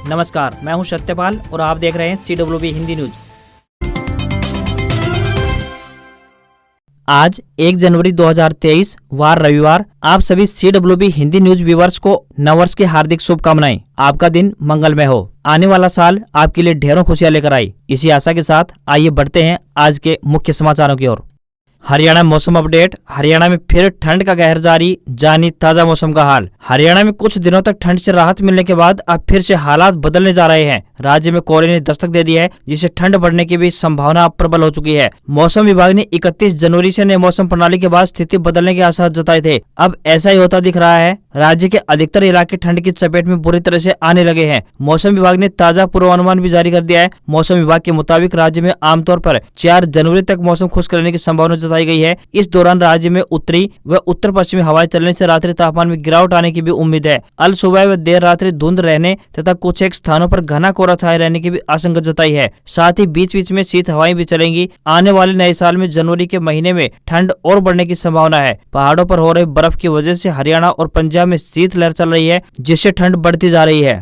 नमस्कार, मैं हूं सत्यपाल और आप देख रहे हैं CWB हिंदी न्यूज। आज 1 जनवरी 2023 वार रविवार। आप सभी CWB हिंदी न्यूज व्यूअर्स को नववर्ष की हार्दिक शुभकामनाएं। आपका दिन मंगलमय हो। आने वाला साल आपके लिए ढेरों खुशियां लेकर आई। इसी आशा के साथ आइए बढ़ते हैं आज के मुख्य समाचारों की ओर। हरियाणा मौसम अपडेट। हरियाणा में फिर ठंड का कहर जारी, जानी ताजा मौसम का हाल। हरियाणा में कुछ दिनों तक ठंड से राहत मिलने के बाद अब फिर से हालात बदलने जा रहे हैं। राज्य में कोहरे ने दस्तक दे दी है, जिससे ठंड बढ़ने की भी संभावना प्रबल हो चुकी है। मौसम विभाग ने 31 जनवरी से नए मौसम प्रणाली के बाद स्थिति बदलने के आसार जताए थे। अब ऐसा ही होता दिख रहा है। राज्य के अधिकतर इलाके ठंड की चपेट में बुरी तरह से आने लगे हैं। मौसम विभाग ने ताजा पूर्वानुमान भी जारी कर दिया है। मौसम विभाग के मुताबिक राज्य में आमतौर पर 4 जनवरी तक मौसम खुश्क रहने की संभावना जताई गई है। इस दौरान राज्य में उत्तरी व उत्तर पश्चिमी हवाएं चलने से रात्रि तापमान में गिरावट आने की भी उम्मीद है। अल सुबह व देर रात्रि धुंध रहने तथा कुछ एक स्थानों पर घना कोहरा छाए रहने की भी आशंका जताई है। साथ ही बीच बीच में शीत हवाएं भी चलेंगी। आने वाले नए साल में जनवरी के महीने में ठंड और बढ़ने की संभावना है। पहाड़ों पर हो रही बर्फ की वजह से हरियाणा और पंजाब में शीत लहर चल रही है, जिससे ठंड बढ़ती जा रही है।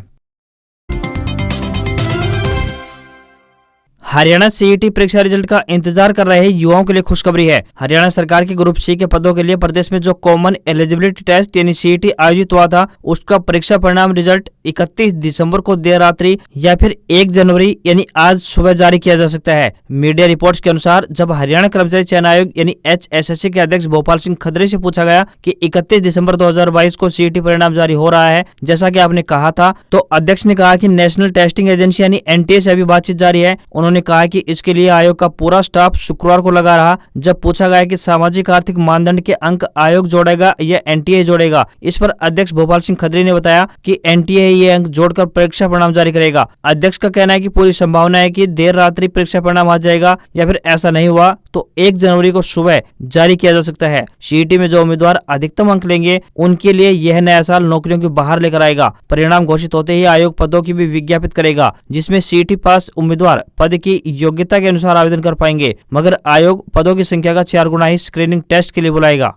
हरियाणा CET परीक्षा रिजल्ट का इंतजार कर रहे युवाओं के लिए खुशखबरी है। हरियाणा सरकार के ग्रुप C के पदों के लिए प्रदेश में जो कॉमन एलिजिबिलिटी टेस्ट यानी CET आयोजित हुआ था, उसका परीक्षा परिणाम रिजल्ट 31 दिसंबर को देर रात्रि या फिर 1 जनवरी यानी आज सुबह जारी किया जा सकता है। मीडिया रिपोर्ट्स के अनुसार जब हरियाणा कर्मचारी चयन आयोग यानी HSSC के अध्यक्ष भोपाल सिंह खदरे से पूछा गया कि 31 दिसंबर 2022 को CET परिणाम जारी हो रहा है, जैसा कि आपने कहा था, तो अध्यक्ष ने कहा कि नेशनल टेस्टिंग एजेंसी यानी NTA से अभी बातचीत जारी है। उन्होंने कहा कि इसके लिए आयोग का पूरा स्टाफ शुक्रवार को लगा रहा। जब पूछा गया कि सामाजिक आर्थिक मानदंड के अंक आयोग जोड़ेगा या NTA जोड़ेगा, इस पर अध्यक्ष भोपाल सिंह खदरी ने बताया कि NTA ये अंक जोड़कर परीक्षा परिणाम जारी करेगा। अध्यक्ष का कहना है कि पूरी संभावना है कि देर रात्रि परीक्षा परिणाम आ जाएगा या फिर ऐसा नहीं हुआ तो 1 जनवरी को सुबह जारी किया जा सकता है। CET में जो उम्मीदवार अधिकतम अंक लेंगे, उनके लिए यह नया साल नौकरियों की बाहर लेकर आएगा। परिणाम घोषित होते ही आयोग पदों की भी विज्ञापित करेगा, जिसमें CET पास उम्मीदवार पद की योग्यता के अनुसार आवेदन कर पाएंगे, मगर आयोग पदों की संख्या का 4 गुना ही स्क्रीनिंग टेस्ट के लिए बुलाएगा।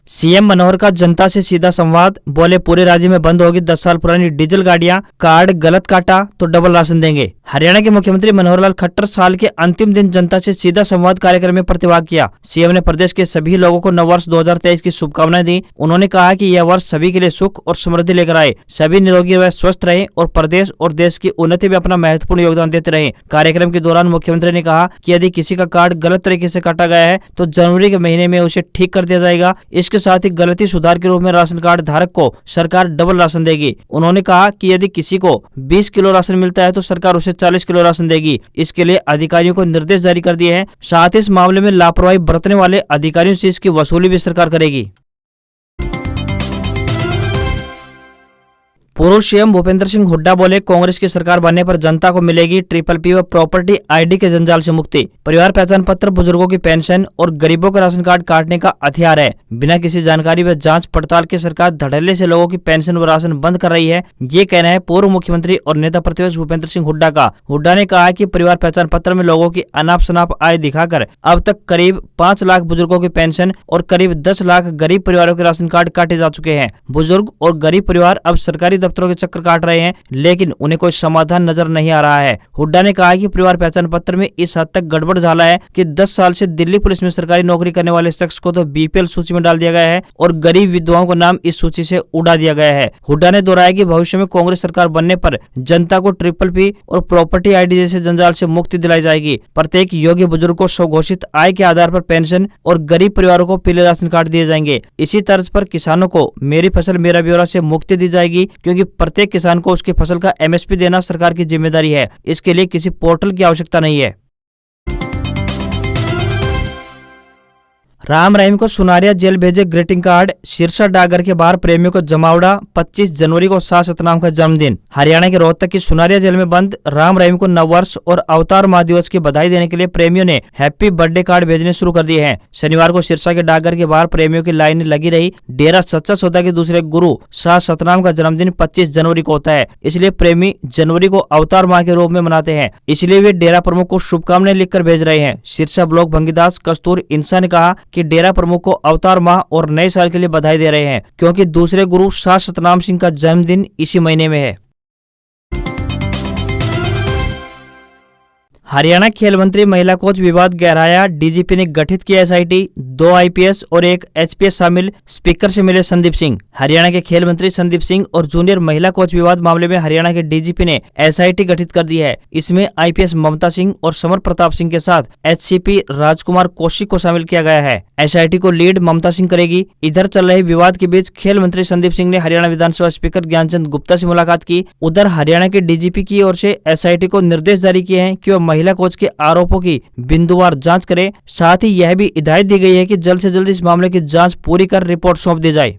CM मनोहर का जनता से सीधा संवाद। बोले पूरे राज्य में बंद होगी 10 साल पुरानी डीजल गाड़ियां, कार्ड गलत काटा तो डबल राशन देंगे। हरियाणा के मुख्यमंत्री मनोहर लाल खट्टर साल के अंतिम दिन जनता से सीधा संवाद कार्यक्रम में प्रतिभाग किया। CM ने प्रदेश के सभी लोगों को नववर्ष 2023 की शुभकामनाएं दी। उन्होंने कहा कि यह वर्ष सभी के लिए सुख और समृद्धि लेकर आए, सभी निरोगी व स्वस्थ रहे और प्रदेश और देश की उन्नति में अपना महत्वपूर्ण योगदान देते रहे। कार्यक्रम के दौरान मुख्यमंत्री ने कहा कि यदि किसी का कार्ड गलत तरीके से काटा गया है तो जनवरी के महीने में उसे ठीक कर दिया जाएगा। इसके साथ ही गलती सुधार के रूप में राशन कार्ड धारक को सरकार डबल राशन देगी। उन्होंने कहा कि यदि किसी को 20 किलो राशन मिलता है तो सरकार उसे 40 किलो राशन देगी। इसके लिए अधिकारियों को निर्देश जारी कर दिए हैं। साथ ही इस मामले में लापरवाही बरतने वाले अधिकारियों से इसकी वसूली भी सरकार करेगी। पूर्व CM भूपेंद्र सिंह हुड्डा बोले कांग्रेस की सरकार बनने पर जनता को मिलेगी PPP व प्रॉपर्टी ID के जंजाल से मुक्ति। परिवार पहचान पत्र बुजुर्गों की पेंशन और गरीबों का राशन कार्ड काटने का हथियार है। बिना किसी जानकारी व जांच पड़ताल के सरकार धड़ल्ले से लोगों की पेंशन व राशन बंद कर रही है, ये कहना है पूर्व मुख्यमंत्री और नेता प्रतिपक्ष भूपेंद्र सिंह हुड्डा का। हुड्डा ने कहा कि परिवार पहचान पत्र में लोगों की अनाप शनाप आय दिखाकर अब तक करीब 5 लाख बुजुर्गों की पेंशन और करीब 10 लाख गरीब परिवारों के राशन कार्ड काटे जा चुके हैं। बुजुर्ग और गरीब परिवार अब सरकारी दफ्तरों के चक्कर काट रहे हैं, लेकिन उन्हें कोई समाधान नजर नहीं आ रहा है। हुड्डा ने कहा कि परिवार पहचान पत्र में इस हद तक गड़बड़ झाला है कि 10 साल से दिल्ली पुलिस में सरकारी नौकरी करने वाले शख्स को तो BPL सूची में डाल दिया गया है और गरीब विधवाओं का नाम इस सूची से उड़ा दिया गया है। हुड्डा ने दोहराया कि भविष्य में कांग्रेस सरकार बनने पर जनता को PPP और प्रॉपर्टी ID जैसे जंजाल से मुक्ति दिलाई जाएगी। प्रत्येक योग्य बुजुर्ग को स्वघोषित आय के आधार पर पेंशन और गरीब परिवारों को पीले राशन कार्ड दिए जाएंगे। इसी तर्ज पर किसानों को मेरी फसल मेरा ब्यौरा से मुक्ति दी जाएगी, क्योंकि प्रत्येक किसान को उसकी फसल का MSP देना सरकार की जिम्मेदारी है। इसके लिए किसी पोर्टल की आवश्यकता नहीं है। राम रहीम को सुनारिया जेल भेजे ग्रीटिंग कार्ड। सिरसा डाकघर के बाहर प्रेमियों को जमावड़ा। 25 जनवरी को शाह सतनाम का जन्मदिन। हरियाणा के रोहतक की सुनारिया जेल में बंद राम रहीम को नववर्ष और अवतार महादिवस की बधाई देने के लिए प्रेमियों ने हैप्पी बर्थडे कार्ड भेजने शुरू कर दिए हैं। शनिवार को सिरसा के डाकघर के बाहर प्रेमियों की लाइनें लगी रही। डेरा सच्चा सौदा के दूसरे गुरु शाह सतनाम का जन्मदिन 25 जनवरी को होता है, इसलिए प्रेमी जनवरी को अवतार माह के रूप में मनाते हैं। इसलिए वे डेरा प्रमुख को शुभकामनाएं लिखकर भेज रहे हैं। सिरसा ब्लॉक भंगीदास कस्तूर इंसा ने कहा कि डेरा प्रमुख को अवतार माह और नए साल के लिए बधाई दे रहे हैं, क्योंकि दूसरे गुरु शाह सतनाम सिंह का जन्मदिन इसी महीने में है। हरियाणा खेल मंत्री महिला कोच विवाद गहराया, डीजीपी ने गठित किया एसआईटी, 2 आईपीएस और 1 एचपीएस शामिल, स्पीकर से मिले संदीप सिंह। हरियाणा के खेल मंत्री संदीप सिंह और जूनियर महिला कोच विवाद मामले में हरियाणा के डीजीपी ने एसआईटी गठित कर दी है। इसमें आईपीएस ममता सिंह और समर प्रताप सिंह के साथ एचसीपी राजकुमार कौशिक को शामिल किया गया है। एसआईटी को लीड ममता सिंह करेगी। इधर चल रहे विवाद के बीच खेल मंत्री संदीप सिंह ने हरियाणा विधानसभा स्पीकर ज्ञानचंद गुप्ता से मुलाकात की। उधर हरियाणा के डीजीपी की ओर से एसआईटी को निर्देश जारी किए हैं कि वह महिला कोच के आरोपों की बिंदुवार जांच करे। साथ ही यह भी हिदायत दी गई है कि जल्द से जल्द इस मामले की जांच पूरी कर रिपोर्ट सौंप दी जाए।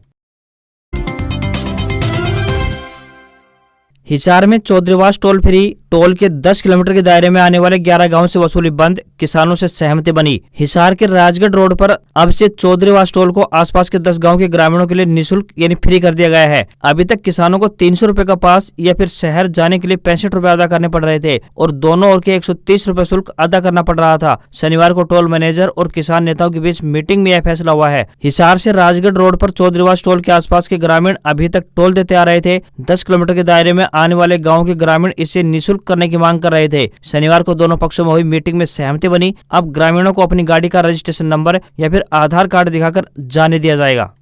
हिसार में चौधरीवास टोल फ्री टोल के 10 किलोमीटर के दायरे में आने वाले 11 गांव से वसूली बंद, किसानों से सहमति बनी। हिसार के राजगढ़ रोड पर अब से चौधरीवास टोल को आसपास के 10 गांव के ग्रामीणों के लिए निःशुल्क यानी फ्री कर दिया गया है। अभी तक किसानों को 300 रुपए का पास या फिर शहर जाने के लिए 65 रुपए अदा करने पड़ रहे थे और दोनों ओर के 130 रुपए शुल्क अदा करना पड़ रहा था। शनिवार को टोल मैनेजर और किसान नेताओं के बीच मीटिंग में यह फैसला हुआ है। हिसार से राजगढ़ रोड पर चौधरीवास टोल के आसपास के ग्रामीण अभी तक टोल देते आ रहे थे। 10 किलोमीटर के दायरे में आने वाले गाँव के ग्रामीण इसे निःशुल्क करने की मांग कर रहे थे। शनिवार को दोनों पक्षों में हुई मीटिंग में सहमति बनी। अब ग्रामीणों को अपनी गाड़ी का रजिस्ट्रेशन नंबर या फिर आधार कार्ड दिखाकर जाने दिया जाएगा।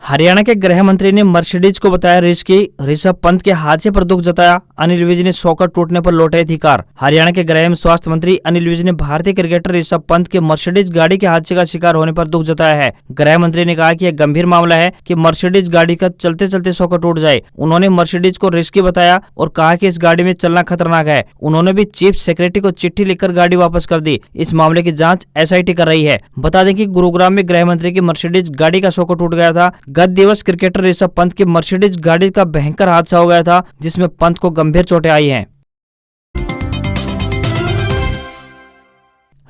हरियाणा के गृह मंत्री ने मर्सिडीज को बताया रिस्की, ऋषभ पंत के हादसे पर दुख जताया। अनिल विज ने शॉकर टूटने पर लौटाई थी कार। हरियाणा के गृह एवं स्वास्थ्य मंत्री अनिल विज ने भारतीय क्रिकेटर ऋषभ पंत के मर्सिडीज गाड़ी के हादसे का शिकार होने पर दुख जताया है। गृह मंत्री ने कहा कि यह गंभीर मामला है कि मर्सिडीज गाड़ी का चलते चलते शॉकर टूट जाए। उन्होंने मर्सिडीज को रिस्की बताया और कहा कि इस गाड़ी में चलना खतरनाक है। उन्होंने भी चीफ सेक्रेटरी को चिट्ठी लिखकर गाड़ी वापस कर दी। इस मामले की जाँच एसआईटी कर रही है। बता दें कि गुरुग्राम में गृह मंत्री की मर्सिडीज गाड़ी का शॉकर टूट गया था। गत दिवस क्रिकेटर ऋषभ पंत की मर्सिडीज गाड़ी का भयंकर हादसा हो गया था, जिसमें पंत को गंभीर चोटें आई हैं।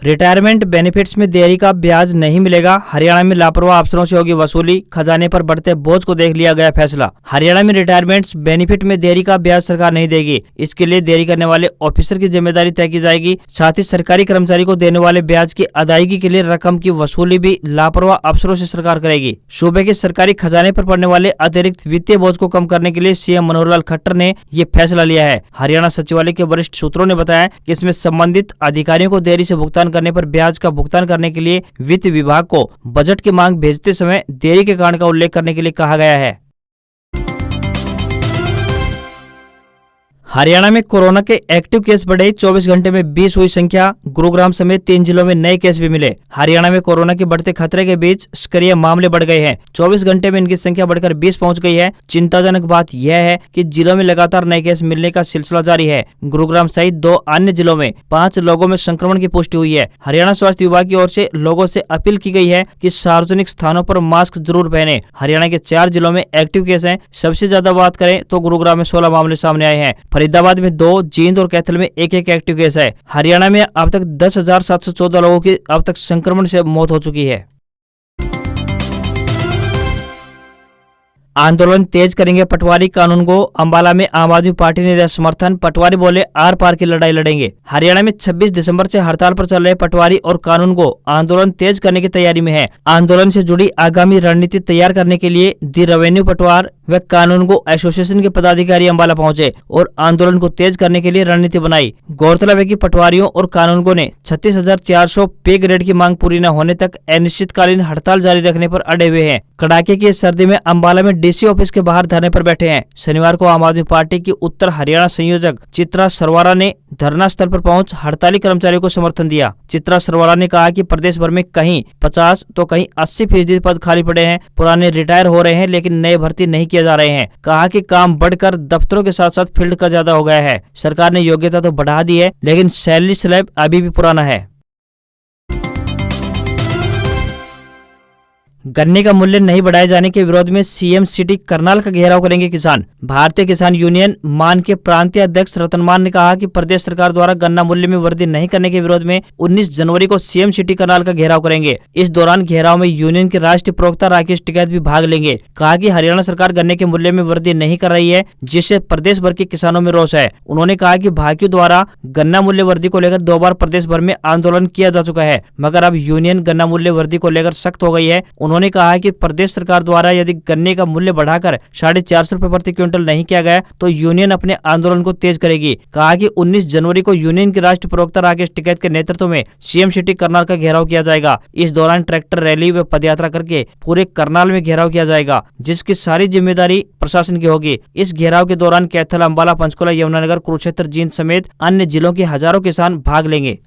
रिटायरमेंट बेनिफिट्स में देरी का ब्याज नहीं मिलेगा, हरियाणा में लापरवाह अफसरों से होगी वसूली, खजाने पर बढ़ते बोझ को देख लिया गया फैसला। हरियाणा में रिटायरमेंट बेनिफिट में देरी का ब्याज सरकार नहीं देगी। इसके लिए देरी करने वाले ऑफिसर की जिम्मेदारी तय की जाएगी। साथ ही सरकारी कर्मचारी को देने वाले ब्याज की अदायगी के लिए रकम की वसूली भी लापरवाह अफसरों से सरकार करेगी। सूबे के सरकारी खजाने पर पड़ने वाले अतिरिक्त वित्तीय बोझ को कम करने के लिए सीएम मनोहर लाल खट्टर ने ये फैसला लिया है। हरियाणा सचिवालय के वरिष्ठ सूत्रों ने बताया कि इसमें संबंधित अधिकारियों को देरी से भुगतान करने पर ब्याज का भुगतान करने के लिए वित्त विभाग को बजट की मांग भेजते समय देरी के कारण का उल्लेख करने के लिए कहा गया है। हरियाणा में कोरोना के एक्टिव केस बढ़े, 24 घंटे में 20 हुई संख्या। गुरुग्राम समेत 3 जिलों में नए केस भी मिले। हरियाणा में कोरोना के बढ़ते खतरे के बीच सक्रिय मामले बढ़ गए हैं। 24 घंटे में इनकी संख्या बढ़कर 20 पहुंच गई है। चिंताजनक बात यह है कि जिलों में लगातार नए केस मिलने का सिलसिला जारी है। गुरुग्राम सहित 2 अन्य जिलों में 5 लोगों में संक्रमण की पुष्टि हुई है। हरियाणा स्वास्थ्य विभाग की ओर से लोगों से अपील की गई है कि सार्वजनिक स्थानों पर मास्क जरूर पहने। हरियाणा के 4 जिलों में एक्टिव केस हैं। सबसे ज्यादा बात करें तो गुरुग्राम में 16 मामले सामने आए हैं। फरीदाबाद में 2, जींद और कैथल में 1-1 एक्टिव केस है। हरियाणा में अब तक 10,714 लोगों की अब तक संक्रमण से मौत हो चुकी है। आंदोलन तेज करेंगे पटवारी कानून को, अंबाला में आम आदमी पार्टी ने दिया समर्थन। पटवारी बोले आर पार की लड़ाई लड़ेंगे। हरियाणा में 26 दिसंबर से हड़ताल पर चल रहे पटवारी और कानून को आंदोलन तेज करने की तैयारी में है। आंदोलन से जुड़ी आगामी रणनीति तैयार करने के लिए दी रेवेन्यू पटवार व कानून को एसोसिएशन के पदाधिकारी अंबाला पहुंचे और आंदोलन को तेज करने के लिए रणनीति बनाई। गौरतलब है कि पटवारियों और कानूनगों ने 36,400 पे ग्रेड की मांग पूरी न होने तक अनिश्चितकालीन हड़ताल जारी रखने पर अड़े हुए हैं। कड़ाके की सर्दी में अंबाला में डीसी ऑफिस के बाहर धरने पर बैठे हैं। शनिवार को आम आदमी पार्टी की उत्तर हरियाणा संयोजक चित्रा सरवारा ने धरना स्थल पर पहुंच हड़ताली कर्मचारियों को समर्थन दिया। चित्रा सरवारा ने कहा कि प्रदेश भर में कहीं 50 तो कहीं 80% पद खाली पड़े हैं। पुराने रिटायर हो रहे हैं लेकिन नए भर्ती नहीं किए जा रहे हैं। कहा कि काम बढ़कर दफ्तरों के साथ साथ फील्ड का ज्यादा हो गया है। सरकार ने योग्यता तो बढ़ा दी है लेकिन सैलरी स्लैब अभी भी पुराना है। गन्ने का मूल्य नहीं बढ़ाए जाने के विरोध में सीएम सिटी करनाल का घेराव करेंगे किसान। भारतीय किसान यूनियन मान के प्रांतीय अध्यक्ष रतन मान ने कहा कि प्रदेश सरकार द्वारा गन्ना मूल्य में वृद्धि नहीं करने के विरोध में 19 जनवरी को सीएम सिटी करनाल का घेराव करेंगे। इस दौरान घेराव में यूनियन के राष्ट्रीय प्रवक्ता राकेश टिकैत भी भाग लेंगे। कहा कि हरियाणा सरकार गन्ने के मूल्य में वृद्धि नहीं कर रही है, जिससे प्रदेश भर के किसानों में रोष है। उन्होंने कहा कि भाकियों द्वारा गन्ना मूल्य वृद्धि को लेकर 2 बार प्रदेश भर में आंदोलन किया जा चुका है, मगर अब यूनियन गन्ना मूल्य वृद्धि को लेकर सख्त हो गई है। उन्होंने कहा कि प्रदेश सरकार द्वारा यदि गन्ने का मूल्य बढ़ाकर 450 रुपए प्रति क्विंटल नहीं किया गया तो यूनियन अपने आंदोलन को तेज करेगी। कहा कि 19 जनवरी को यूनियन के राष्ट्रीय प्रवक्ता राकेश टिकैत के नेतृत्व में सीएम सिटी करनाल का घेराव किया जाएगा। इस दौरान ट्रैक्टर रैली व पदयात्रा करके पूरे करनाल में घेराव किया जाएगा, जिसकी सारी जिम्मेदारी प्रशासन की होगी। इस घेराव के दौरान कैथल, अंबाला, पंचकुला, यमुनानगर, कुरुक्षेत्र, जींद समेत अन्य जिलों के हजारों किसान भाग लेंगे।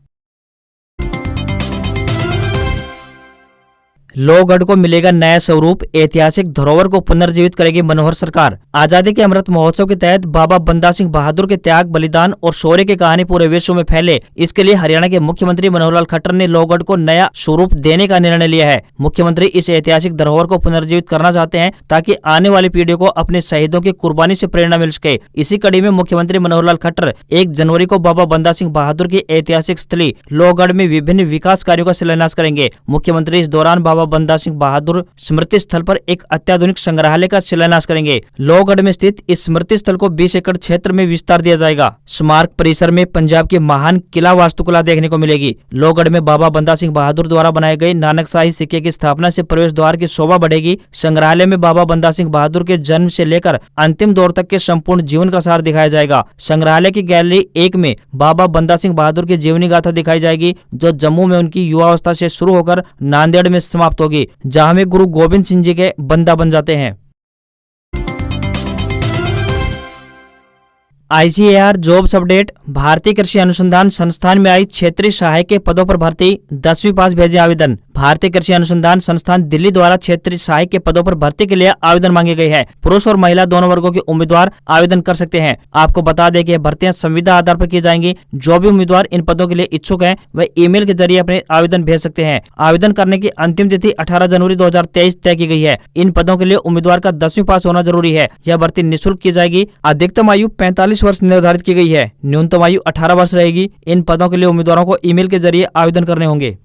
लोहगढ़ को मिलेगा नया स्वरूप, ऐतिहासिक धरोहर को पुनर्जीवित करेगी मनोहर सरकार। आजादी के अमृत महोत्सव के तहत बाबा बंदा सिंह बहादुर के त्याग, बलिदान और शौर्य की कहानी पूरे विश्व में फैले, इसके लिए हरियाणा के मुख्यमंत्री मनोहर लाल खट्टर ने लोहगढ़ को नया स्वरूप देने का निर्णय लिया है। मुख्यमंत्री इस ऐतिहासिक धरोहर को पुनर्जीवित करना चाहते हैं ताकि आने वाली पीढ़ियों को अपने शहीदों की कुर्बानी से प्रेरणा मिल सके। इसी कड़ी में मुख्यमंत्री मनोहर लाल खट्टर 1 जनवरी को बाबा बंदा सिंह बहादुर की ऐतिहासिक स्थली लोहगढ़ में विभिन्न विकास कार्यों का शिलान्यास करेंगे। मुख्यमंत्री इस दौरान बाबा बंदा सिंह बहादुर स्मृति स्थल पर एक अत्याधुनिक संग्रहालय का शिलान्यास करेंगे। लोहगढ़ में स्थित इस स्मृति स्थल को 20 एकड़ क्षेत्र में विस्तार दिया जाएगा। स्मारक परिसर में पंजाब की महान किला वास्तुकला देखने को मिलेगी। लोहगढ़ में बाबा बंदा सिंह बहादुर द्वारा बनाए गए नानकशाही सिक्के की स्थापना से प्रवेश द्वार की शोभा बढ़ेगी। संग्रहालय में बाबा बंदा सिंह बहादुर के जन्म से लेकर अंतिम दौर तक के संपूर्ण जीवन का सार दिखाया जाएगा। संग्रहालय की गैलरी 1 में बाबा बंदा सिंह बहादुर की जीवनी गाथा दिखाई जाएगी, जो जम्मू में उनकी युवावस्था से शुरू होकर नांदेड़ में समाप्त होगी, जहां में गुरु गोविंद सिंह जी के बंदा बन जाते हैं। ICAR jobs update. भारतीय कृषि अनुसंधान संस्थान में आई क्षेत्रीय सहायक के पदों पर भर्ती, 10वीं पास भेजे आवेदन। भारतीय कृषि अनुसंधान संस्थान दिल्ली द्वारा क्षेत्रीय सहायक के पदों पर भर्ती के लिए आवेदन मांगे गए हैं। पुरुष और महिला दोनों वर्गों के उम्मीदवार आवेदन कर सकते हैं। आपको बता दें कि भर्तियां संविदा आधार पर की जाएंगी। जो भी उम्मीदवार इन पदों के लिए इच्छुक हैं वह ईमेल के जरिए अपने आवेदन भेज सकते हैं। आवेदन करने की अंतिम तिथि 18 जनवरी 2023 तय की गई है। इन पदों के लिए उम्मीदवार का 10वीं पास होना जरूरी है। यह भर्ती निःशुल्क की जाएगी। अधिकतम आयु 45 वर्ष निर्धारित की गई है। न्यूनतम आयु 18 वर्ष रहेगी। इन पदों के लिए उम्मीदवारों को ईमेल के जरिए आवेदन करने होंगे।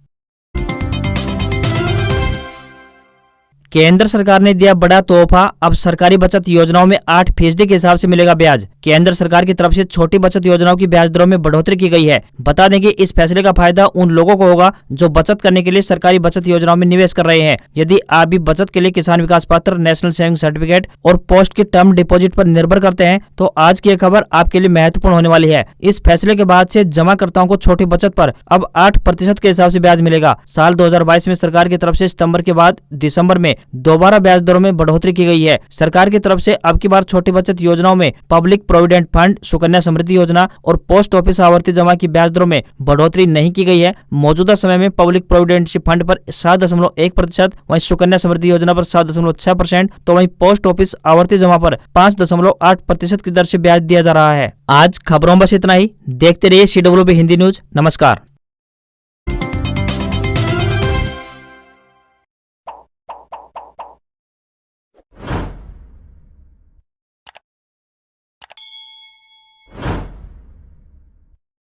केंद्र सरकार ने दिया बड़ा तोहफा, अब सरकारी बचत योजनाओं में 8% के हिसाब से मिलेगा ब्याज। केंद्र सरकार की तरफ से छोटी बचत योजनाओं की ब्याज दरों में बढ़ोतरी की गई है। बता दें कि इस फैसले का फायदा उन लोगों को होगा जो बचत करने के लिए सरकारी बचत योजनाओं में निवेश कर रहे हैं। यदि आप भी बचत के लिए किसान विकास पत्र, नेशनल सेविंग सर्टिफिकेट और पोस्ट की टर्म डिपॉजिट पर निर्भर करते हैं तो आज की यह खबर आपके लिए महत्वपूर्ण होने वाली है। इस फैसले के बाद से जमाकर्ताओं को छोटी बचत पर अब 8% के हिसाब से ब्याज मिलेगा। साल 2022 में सरकार की तरफ से सितंबर के बाद दिसंबर में दोबारा ब्याज दरों में बढ़ोतरी की गई है। सरकार की तरफ से अब की बार छोटी बचत योजनाओं में public provident fund, Sukanya Samriddhi योजना और पोस्ट ऑफिस आवर्ती जमा की ब्याज दरों में बढ़ोतरी नहीं की गई है। मौजूदा समय में पब्लिक प्रोविडेंट फंड पर 7.1%, वहीं सुकन्या समृद्धि योजना पर 7.6%, तो वहीं पोस्ट ऑफिस आवर्ती जमा पर 5.8% की दर से ब्याज दिया जा रहा है। आज खबरों बस इतना ही। देखते रहिए CWB हिंदी न्यूज। नमस्कार।